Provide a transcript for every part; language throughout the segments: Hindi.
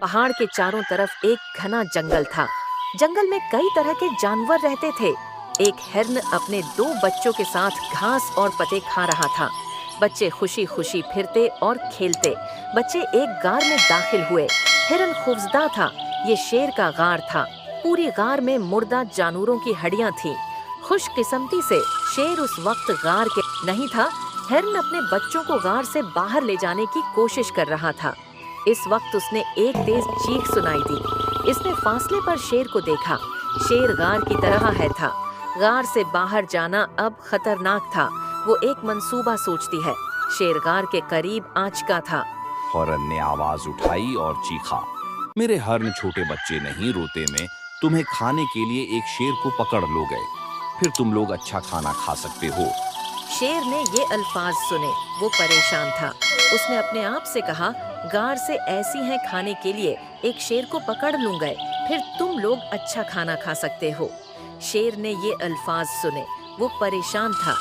पहाड़ के चारों तरफ एक घना जंगल था। जंगल में कई तरह के जानवर रहते थे। एक हिरन अपने दो बच्चों के साथ घास और पत्ते खा रहा था। बच्चे खुशी खुशी फिरते और खेलते। बच्चे एक गार में दाखिल हुए। हिरन खौफजदा था। ये शेर का गार था। पूरी गार में मुर्दा जानवरों की हड्डियां थीं। खुशकिस्मती से शेर उस वक्त गार के नहीं था। हिरन अपने बच्चों को गार से बाहर ले जाने की कोशिश कर रहा था। इस वक्त उसने एक तेज चीख सुनाई दी। इसने फासले पर शेर को देखा। शेर गार की तरह है था। गार से बाहर जाना अब खतरनाक था। वो एक मंसूबा सोचती है। शेर गार के करीब आ चुका था। हिरन ने आवाज उठाई और चीखा, मेरे हर्न छोटे बच्चे नहीं रोते में तुम्हें खाने के लिए एक शेर को पकड़ लो गए, फिर तुम लोग अच्छा खाना खा सकते हो। शेर ने ये अल्फाज सुने। वो परेशान था। उसने अपने आप से कहा, गार से ऐसी हैं खाने के लिए, एक शेर को पकड़ लूंगा, फिर तुम लोग अच्छा खाना खा सकते हो। शेर ने ये अल्फाज सुने। वो परेशान था।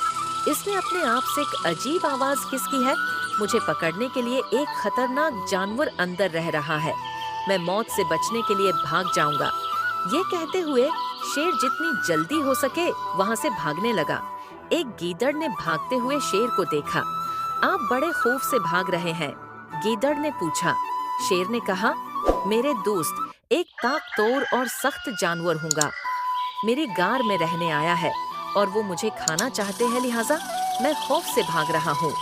इसने अपने आप से एक अजीब आवाज किसकी है। मुझे पकड़ने के लिए एक खतरनाक जानवर अंदर रह रहा है। मैं मौत से बचने के लिए भाग जाऊंगा। ये कहते हुए शेर जितनी जल्दी हो सके वहां से भागने लगा। एक गीदड़ ने भागते हुए शेर को देखा। आप बड़े खौफ से भाग रहे हैं, गीदड़ ने पूछा। शेर ने कहा, मेरे दोस्त, एक ताकतवर और सख्त जानवर हूँगा। मेरी गार में रहने आया है और वो मुझे खाना चाहते हैं, लिहाजा मैं खौफ से भाग रहा हूँ।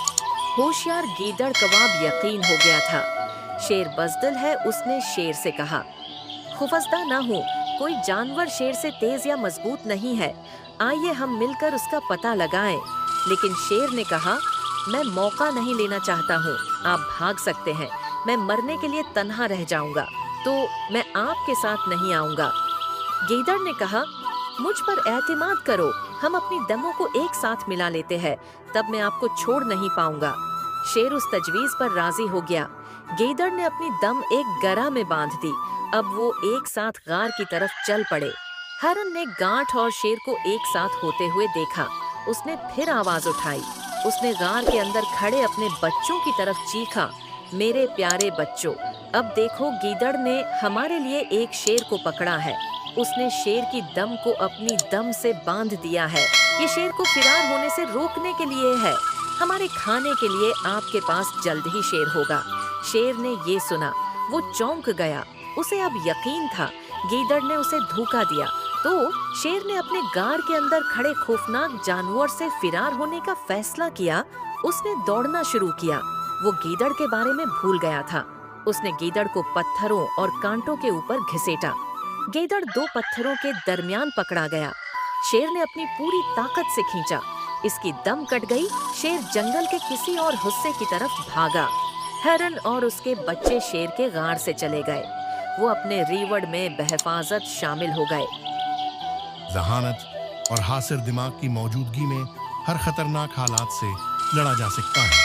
होशियार गीदड़ कबाब यकीन हो गया था। शेर बज़दिल है, उसने शेर से कहा। खौफजदा ना हो, कोई जानवर शेर से तेज या मजबूत नहीं है। आइए हम मिलकर उसका पता लगाएं। लेकिन शेर ने कहा, मैं मौका नहीं लेना चाहता हूँ। आप भाग सकते हैं, मैं मरने के लिए तन्हा रह जाऊंगा, तो मैं आपके साथ नहीं आऊंगा। गीदड़ ने कहा, मुझ पर एतमाद करो, हम अपनी दमों को एक साथ मिला लेते हैं, तब मैं आपको छोड़ नहीं पाऊंगा। शेर उस तजवीज पर राजी हो गया। गीदड़ ने अपनी दम एक गरा में बांध दी। अब वो एक साथ गार की तरफ चल पड़े। हिरन ने गांठ और शेर को एक साथ होते हुए देखा। उसने फिर आवाज उठाई। उसने गार के अंदर खड़े अपने बच्चों की तरफ चीखा, मेरे प्यारे बच्चों, अब देखो गीदड़ ने हमारे लिए एक शेर को पकड़ा है। उसने शेर की दम को अपनी दम से बांध दिया है। ये शेर को फिरार होने से रोकने के लिए है। हमारे खाने के लिए आपके पास जल्द ही शेर होगा। शेर ने ये सुना। वो चौंक गया। उसे अब यकीन था गीदड़ ने उसे धोखा दिया। तो शेर ने अपने गार के अंदर खड़े खौफनाक जानवर से फिरार होने का फैसला किया। उसने दौड़ना शुरू किया। वो गीदड़ के बारे में भूल गया था। उसने गीदड़ को पत्थरों और कांटों के ऊपर घसीटा। गीदड़ दो पत्थरों के दरमियान पकड़ा गया। शेर ने अपनी पूरी ताकत से खींचा। इसकी दम कट गई। शेर जंगल के किसी और हिस्से की तरफ भागा। हिरन और उसके बच्चे शेर के गार से चले गए। वो अपने रीवड़ में बहफाजत शामिल हो गए। जहानत और हासिर दिमाग की मौजूदगी में हर खतरनाक हालात से लड़ा जा सकता है।